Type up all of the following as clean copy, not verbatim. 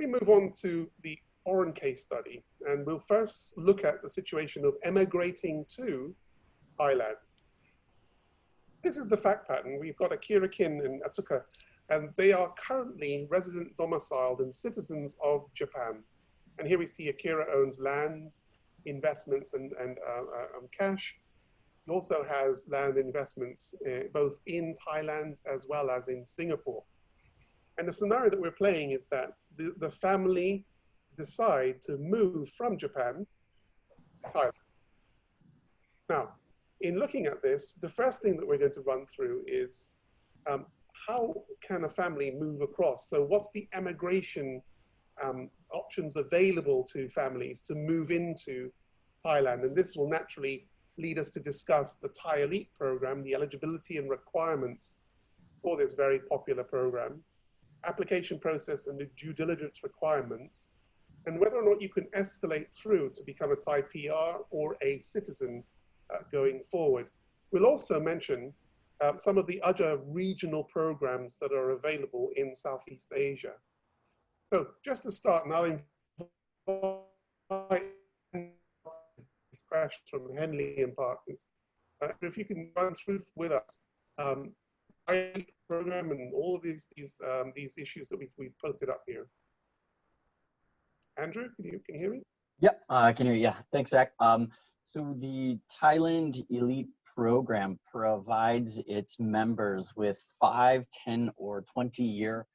we move on to the foreign case study, and we'll first look at the situation of emigrating to Thailand. This is the fact pattern. We've got Akira Kin and Atsuka, and they are currently resident domiciled and citizens of Japan. And here we see Akira owns land, investments, and cash. He also has land investments both in Thailand as well as in Singapore. And the scenario that we're playing is that the family decide to move from Japan to Thailand. Now, in looking at this, the first thing that we're going to run through is how can a family move across? So what's the emigration options available to families to move into Thailand? And this will naturally lead us to discuss the Thai Elite program, the eligibility and requirements for this very popular program, application process and the due diligence requirements, and whether or not you can escalate through to become a Thai PR or a citizen going forward. We'll also mention some of the other regional programs that are available in Southeast Asia. So just to start, now invite this crash from Henley and Partners. If you can run through with us program and all of these issues that we've posted up here. Andrew, can you hear me? Yep, I can hear you. Yeah, thanks, Zach. So the Thailand Elite program provides its members with 5, 10, or 20-year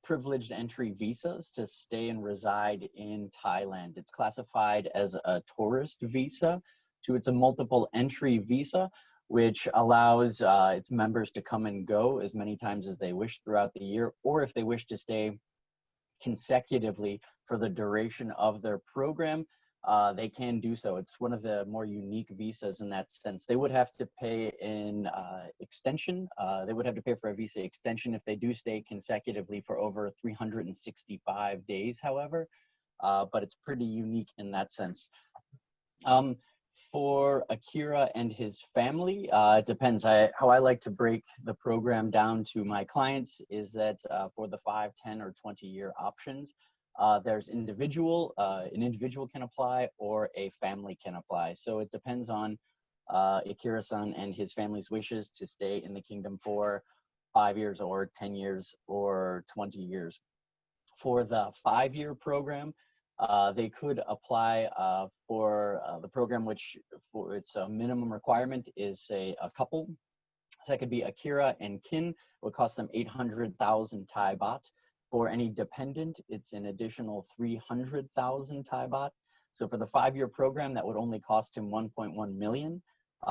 privileged entry visas to stay and reside in Thailand. It's classified as a tourist visa, so it's a multiple entry visa, which allows its members to come and go as many times as they wish throughout the year, or if they wish to stay consecutively for the duration of their program, they can do so. It's one of the more unique visas in that sense. They would have to pay an extension. They would have to pay for a visa extension if they do stay consecutively for over 365 days, however, but it's pretty unique in that sense. For Akira and his family, it depends. How I like to break the program down to my clients is that for the 5, 10, or 20-year options, there's an individual can apply or a family can apply. So it depends on Akira-san and his family's wishes to stay in the kingdom for 5 years or 10 years or 20 years. For the 5-year program, they could apply for the program, which for its minimum requirement is, say, a couple. So that could be Akira and Kin. It would cost them 800,000 Thai baht. For any dependent, it's an additional 300,000 Thai baht. So for the 5-year program, that would only cost him 1.1 million.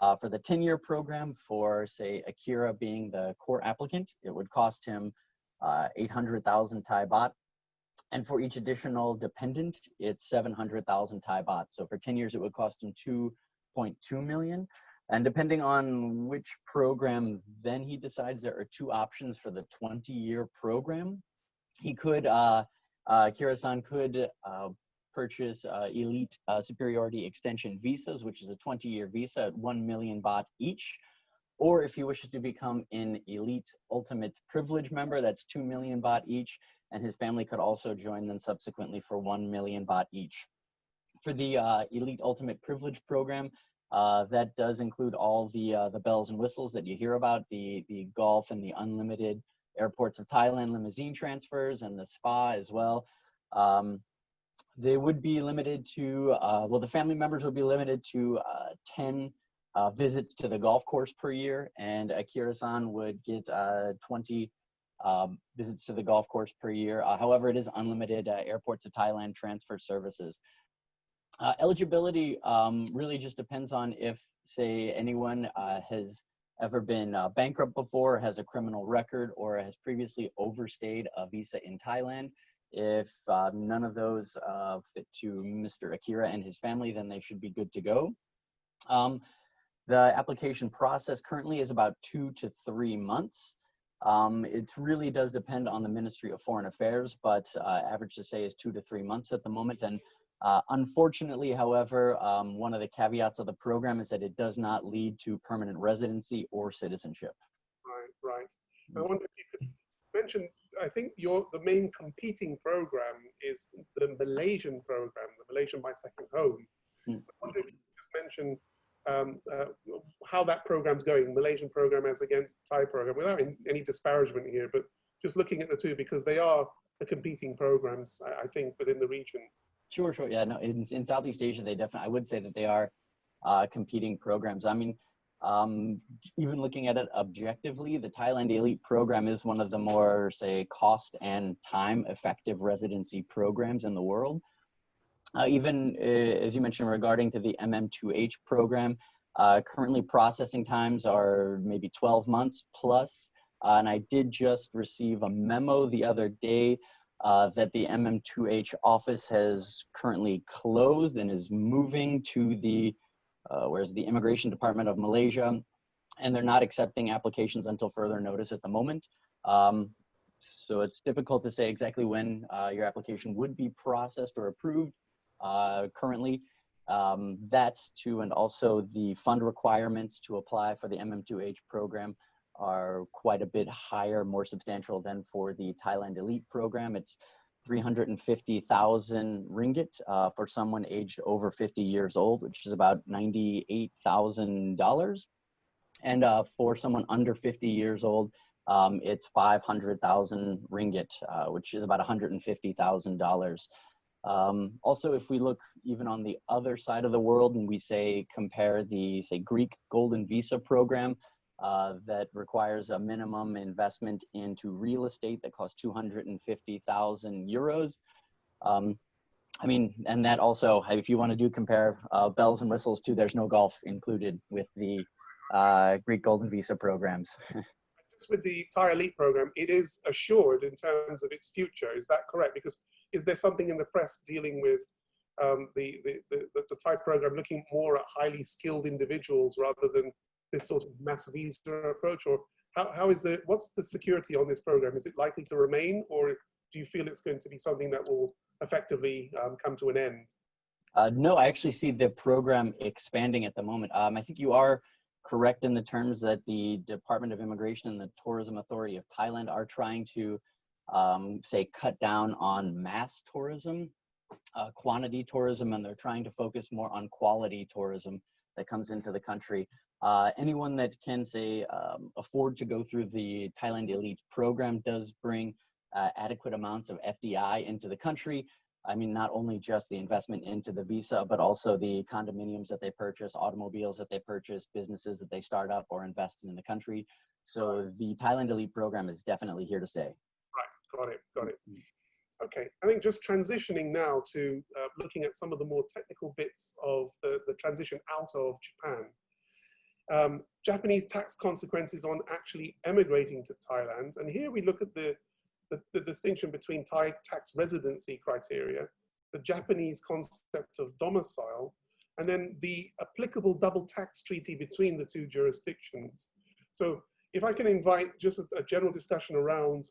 For the 10-year program, for, say, Akira being the core applicant, it would cost him 800,000 Thai baht. And for each additional dependent, it's 700,000 Thai baht. So for 10 years, it would cost him 2.2 million. And depending on which program, then he decides there are 2 options for the 20-year program. He could, Akira-san could purchase Elite Superiority Extension visas, which is a 20-year visa at 1 million baht each. Or if he wishes to become an Elite Ultimate Privilege member, that's 2 million baht each. And his family could also join them subsequently for 1 million baht each. For the Elite Ultimate Privilege program, that does include all the bells and whistles that you hear about, the golf and the unlimited airports of Thailand limousine transfers and the spa as well. They would be limited to, well, the family members would be limited to 10 visits to the golf course per year, and Akira-san would get 20 visits to the golf course per year. However, it is unlimited airports of Thailand transfer services. Eligibility really just depends on if, say, anyone has ever been bankrupt before, has a criminal record, or has previously overstayed a visa in Thailand. If none of those fit to Mr. Akira and his family, then they should be good to go. The application process currently is about 2 to 3 months. It really does depend on the Ministry of Foreign Affairs, but average to say is 2 to 3 months at the moment. And unfortunately, however, one of the caveats of the program is that it does not lead to permanent residency or citizenship. Right. I wonder if you could mention I think the main competing program is the Malaysian program, the Malaysian My Second Home. Mm. I wonder if you could just mention how that program's going, Malaysian program as against the Thai program, without any disparagement here, but just looking at the two because they are the competing programs, I think, within the region. Sure, sure. Yeah, no, in Southeast Asia, they definitely, I would say that they are competing programs. I mean, even looking at it objectively, the Thailand Elite program is one of the more, say, cost and time effective residency programs in the world. Even as you mentioned regarding to the MM2H program, currently processing times are maybe 12 months plus. And I did just receive a memo the other day that the MM2H office has currently closed and is moving to the where's the Immigration Department of Malaysia, and they're not accepting applications until further notice at the moment. So it's difficult to say exactly when your application would be processed or approved currently. That's too, and also the fund requirements to apply for the MM2H program are quite a bit higher, more substantial than for the Thailand Elite program. It's 350,000 ringgit for someone aged over 50 years old, which is about $98,000. And for someone under 50 years old, it's 500,000 ringgit, which is about $150,000. Also, if we look even on the other side of the world and we say compare the, say, Greek Golden Visa program, that requires a minimum investment into real estate that costs 250,000 euros. I mean, and that also, if you want to do compare bells and whistles too, there's no golf included with the Greek Golden Visa programs. Just with the Thai Elite program, it is assured in terms of its future. Is that correct? Because is there something in the press dealing with the Thai program looking more at highly skilled individuals rather than this sort of mass visa approach? Or what's the security on this program? Is it likely to remain, or do you feel it's going to be something that will effectively come to an end? No, I actually see the program expanding at the moment. I think you are correct in the terms that the Department of Immigration and the Tourism Authority of Thailand are trying to, say, cut down on mass tourism, quantity tourism, and they're trying to focus more on quality tourism that comes into the country. Anyone that can, say, afford to go through the Thailand Elite program does bring adequate amounts of FDI into the country. I mean, not only just the investment into the visa, but also the condominiums that they purchase, automobiles that they purchase, businesses that they start up or invest in the country. So the Thailand Elite program is definitely here to stay. Right, got it. Okay, I think just transitioning now to looking at some of the more technical bits of the transition out of Japan. Japanese tax consequences on actually emigrating to Thailand. And here we look at the distinction between Thai tax residency criteria, the Japanese concept of domicile, and then the applicable double tax treaty between the two jurisdictions. So if I can invite just a general discussion around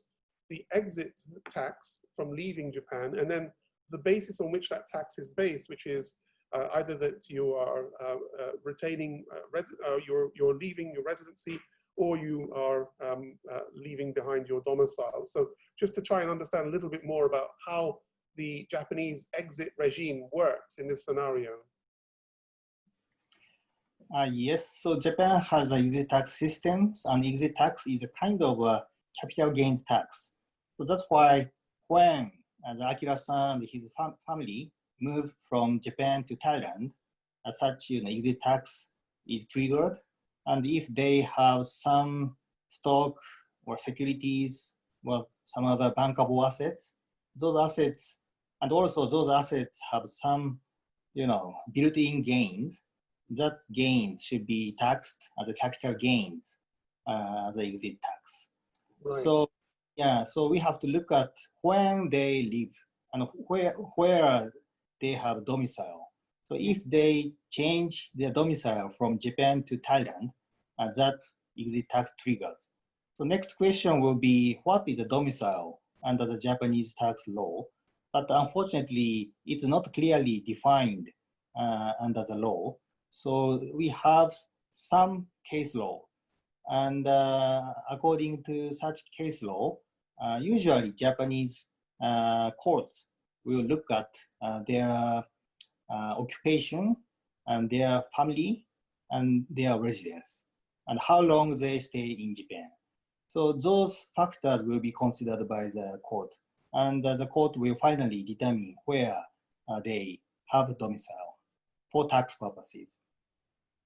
the exit tax from leaving Japan, and then the basis on which that tax is based, which is either that you are retaining, you're leaving your residency, or you are leaving behind your domicile. So just to try and understand a little bit more about how the Japanese exit regime works in this scenario. Yes, so Japan has an exit tax system, and exit tax is a kind of a capital gains tax. So that's why when Akira-san and his family moved from Japan to Thailand, such exit tax is triggered. And if they have some stock or securities, well, some other bankable assets, those assets, and also those assets have some, built-in gains, that gains should be taxed as a capital gains, as an exit tax. Right. So, yeah, so we have to look at when they live and where they have domicile. So if they change their domicile from Japan to Thailand, that exit tax triggers. So next question will be, what is a domicile under the Japanese tax law? But unfortunately, it's not clearly defined under the law. So we have some case law. And according to such case law, usually Japanese courts will look at their occupation and their family and their residence and how long they stay in Japan. So those factors will be considered by the court, and the court will finally determine where they have domicile for tax purposes.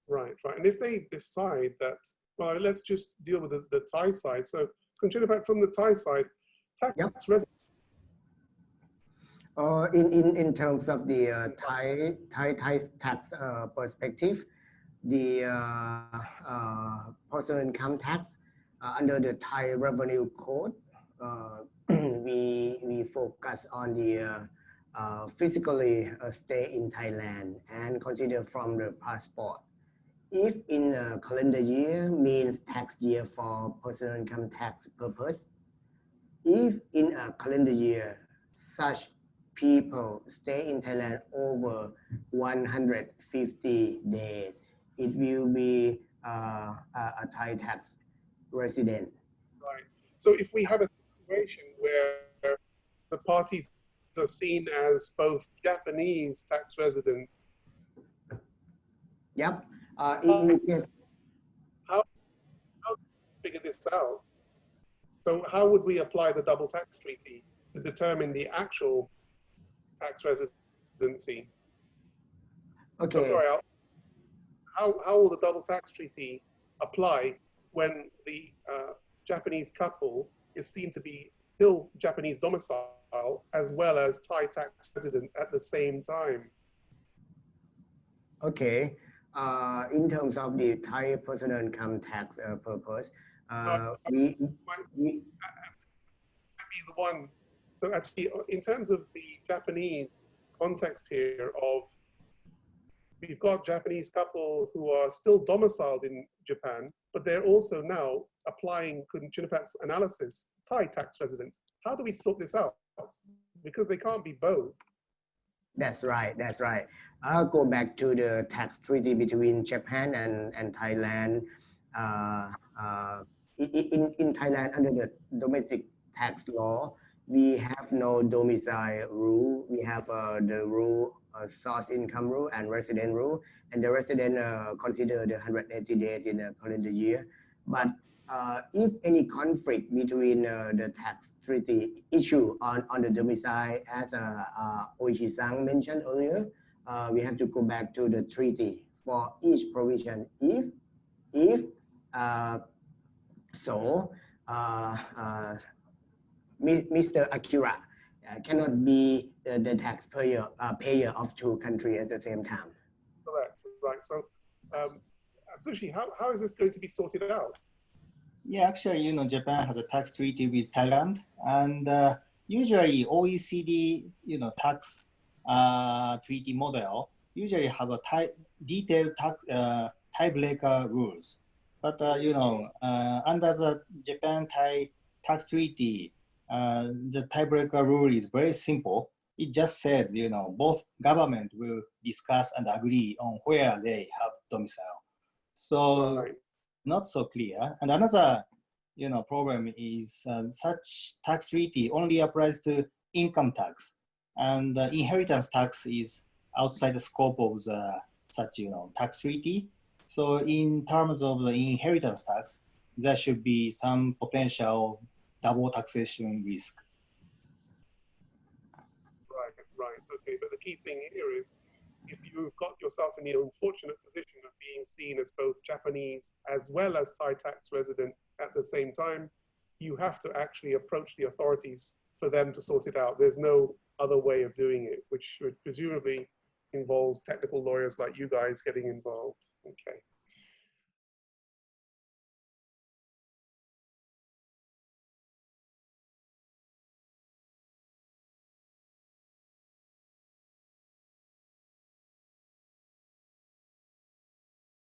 Right, right. And if they decide that, well, let's just deal with the Thai side. So, Kunchinapat, from the Thai side, tax Yep. residents. In terms of the Thai tax perspective, the personal income tax under the Thai Revenue Code, we focus on the physically stay in Thailand and consider from the passport. If in a calendar year means tax year for personal income tax purpose, if in a calendar year such people stay in Thailand over 150 days, it will be a Thai tax resident. Right. So if we have a situation where the parties are seen as both Japanese tax residents. Yep. In case, How figure this out? So how would we apply the double tax treaty to determine the actual tax residency? okay. So sorry, how will the double tax treaty apply when the Japanese couple is seen to be still Japanese domicile as well as Thai tax resident at the same time? Okay. In terms of the Thai personal income tax purpose, we Might be the one. So actually, in terms of the Japanese context here of, we've got Japanese couple who are still domiciled in Japan, but they're also now applying Kunchinapad's analysis, Thai tax resident. How do we sort this out? Because they can't be both. That's right. That's right. I'll go back to the tax treaty between Japan and Thailand. In Thailand, under the domestic tax law, we have no domicile rule. We have the rule, source income rule and resident rule. And the resident consider the 180 days in a calendar year. But if any conflict between the tax treaty issue on the domicile, as Oishi-san mentioned earlier, we have to go back to the treaty for each provision. If Mr. Akira cannot be the taxpayer payer of two countries at the same time. Correct, right. So, Sushi, how is this going to be sorted out? Yeah, actually, Japan has a tax treaty with Thailand, and usually OECD, tax treaty model usually have a detailed tax tiebreaker rules. But under the Japan-Thai tax treaty, the tiebreaker rule is very simple. It just says, both government will discuss and agree on where they have domicile. So. Right. Not so clear. And another, problem is such tax treaty only applies to income tax, and inheritance tax is outside the scope of the such tax treaty. So in terms of the inheritance tax, there should be some potential double taxation risk. Right. Okay, but the key thing here is, if you've got yourself in the unfortunate position of being seen as both Japanese as well as Thai tax resident at the same time, you have to actually approach the authorities for them to sort it out. There's no other way of doing it, which presumably involves technical lawyers like you guys getting involved. Okay.